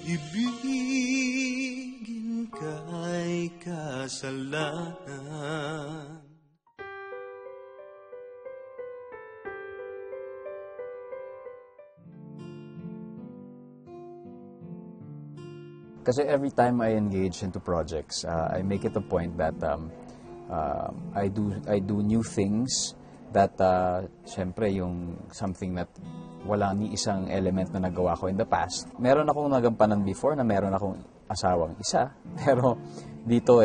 Ibigin ka'y kasalanan. Kasi every time I engage into projects, I make it a point that I do new things that syempre yung something that wala ni isang element na nagawa ko in the past. Meron akong nagampanan before na meron akong asawang isa, pero dito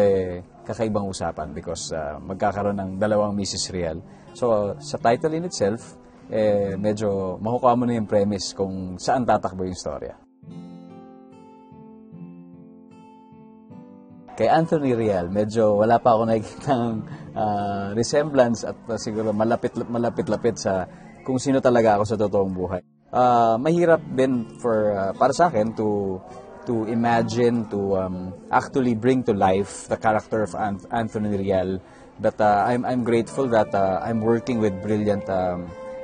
kakaibang usapan because magkakaroon ng dalawang Mrs. Rial. So sa title in itself, medyo makukuha mo na yung premise kung saan tatakbo yung storya. Kay Anthony Rial, medyo wala pa ako nakikitang resemblance at siguro malapit-lapit sa kung sino talaga ako sa totoong buhay. Mahirap din para sa akin to imagine, to actually bring to life the character of Anthony Rial. But I'm grateful that I'm working with brilliant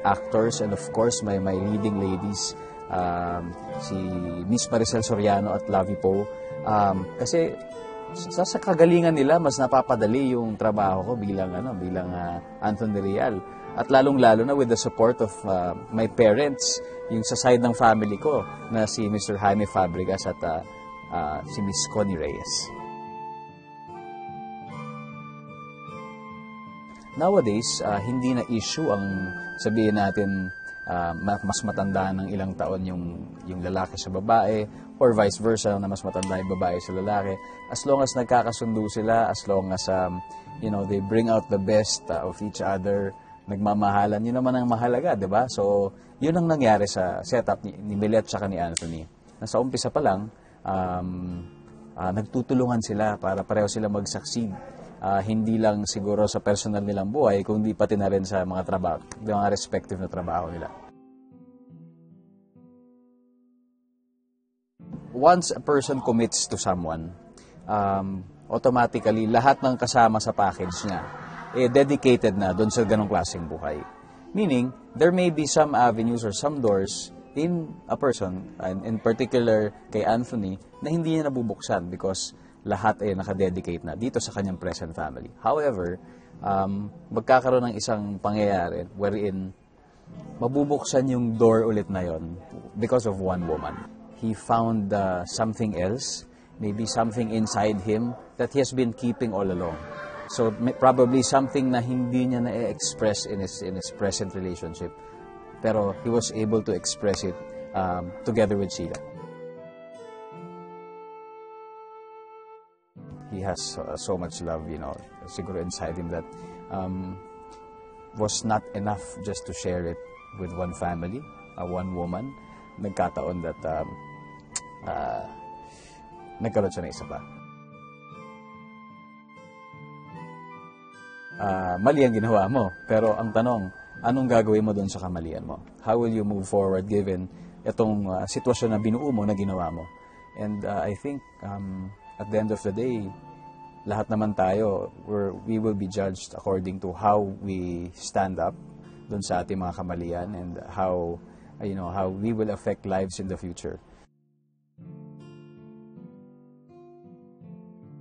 actors and of course my leading ladies, si Miss Maricel Soriano at Lavi Poe. Kasi sa kagalingan nila, mas napapadali yung trabaho ko bilang Anthony Rial. At lalong-lalo na with the support of my parents, yung sa side ng family ko, na si Mr. Jaime Fabregas at si Miss Connie Reyes. Nowadays, hindi na issue ang sabihin natin mas matanda ng ilang taon yung lalaki sa babae or vice versa na mas matanda yung babae sa lalaki. As long as nagkakasundo sila, as long as they bring out the best of each other, nagmamahalan, yun naman ang mahalaga, di ba? So, yun ang nangyari sa setup ni Milet at ni Anthony. Nasa umpisa pa lang, nagtutulungan sila para pareho sila mag-succeed. Hindi lang siguro sa personal nilang buhay, kundi pati na rin sa mga trabaho, mga respective na trabaho nila. Once a person commits to someone, automatically lahat ng kasama sa package niya dedicated na doon sa ganong klaseng buhay. Meaning, there may be some avenues or some doors in a person, and in particular kay Anthony, na hindi niya nabubuksan because lahat ay nakadedicate na dito sa kanyang present family. However, magkakaroon ng isang pangyayari wherein mabubuksan yung door ulit na yon because of one woman. He found something else, maybe something inside him that he has been keeping all along. So probably something na hindi niya na-express in his present relationship, pero he was able to express it together with Sheila. He has so much love, siguro inside him that was not enough just to share it with one family, one woman. Nagkataon that nagkaroon siya ng isa pa. Mali ang ginawa mo, pero ang tanong, anong gagawin mo doon sa kamalian mo? How will you move forward given itong sitwasyon na binuo mo na ginawa mo? And I think at the end of the day, lahat naman tayo, we will be judged according to how we stand up doon sa ating mga kamalian and how we will affect lives in the future.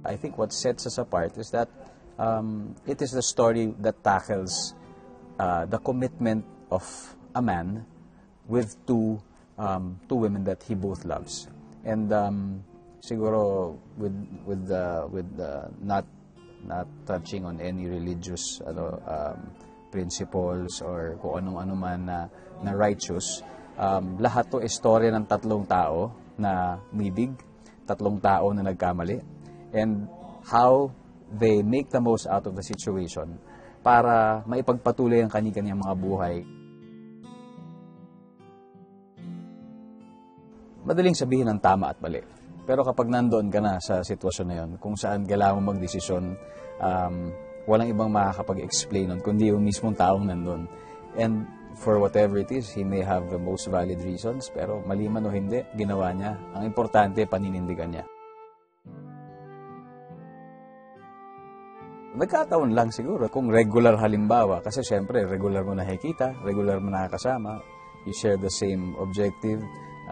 I think what sets us apart is that it is the story that tackles the commitment of a man with two women that he both loves. And siguro with not touching on any religious principles or kung anong-ano man na righteous, lahat to istorya ng tatlong tao na umibig, tatlong tao na nagkamali, and how they make the most out of the situation para maipagpatuloy ang kani-kaniyang mga buhay. Madaling sabihin ang tama at mali. Pero kapag nandoon ka na sa sitwasyon na yun, kung saan kailangan mo magdesisyon, walang ibang makakapag-explain nun, kundi yung mismong taong nandun. And for whatever it is, he may have the most valid reasons, pero mali man o hindi, ginawa niya. Ang importante, paninindigan niya. Nagkataon lang siguro kung regular halimbawa, kasi syempre regular mo nakikita, regular mo nakakasama, you share the same objective,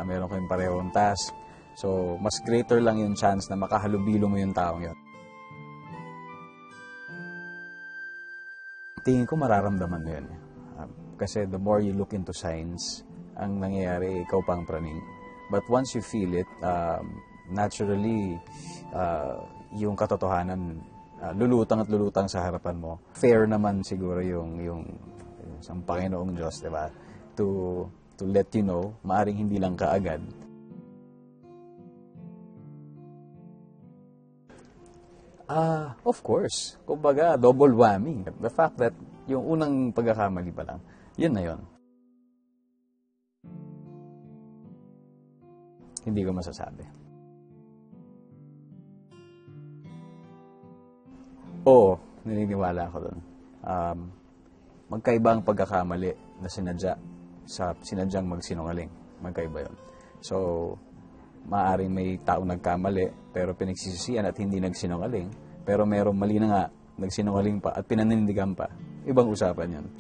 meron kayong parehong task. So, mas greater lang yung chance na makahalubilo mo yung taong yun. Tingin ko mararamdaman mo yun. Kasi the more you look into signs, ang nangyayari, ikaw pa ang praning. But once you feel it, naturally, yung katotohanan, lulutang at lulutang sa harapan mo. Fair naman siguro yung ang Panginoong Diyos, di ba? To let you know, maaring hindi lang kaagad. Of course. Kumbaga, double whammy. The fact that yung unang pagkakamali pa lang, yun na yun. Hindi ko masasabi. Oo, naniniwala ako doon. Magkaiba ang pagkakamali na sinadya sa sinadyang magsinungaling. Magkaiba yun. So, maaaring may taong nagkamali, pero pinagsisisihan at hindi nagsinungaling. Pero merong mali na nga, nagsinungaling pa at pinanindigan pa. Ibang usapan yun.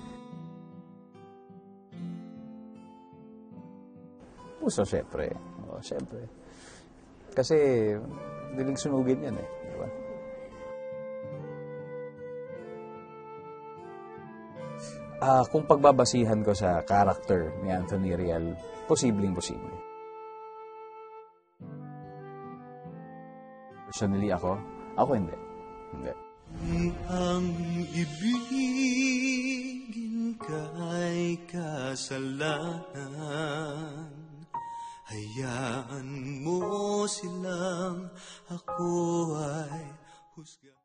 Puso, syempre. Oo, syempre. Kasi, diling sunugin yan eh. Di ba? Kung pagbabasihan ko sa character ni Anthony Rial, posibleng-posible. Personally ako hindi. Hindi. Ang ibigin ka'y kasalanan, hayaan mo silang ako ay husga.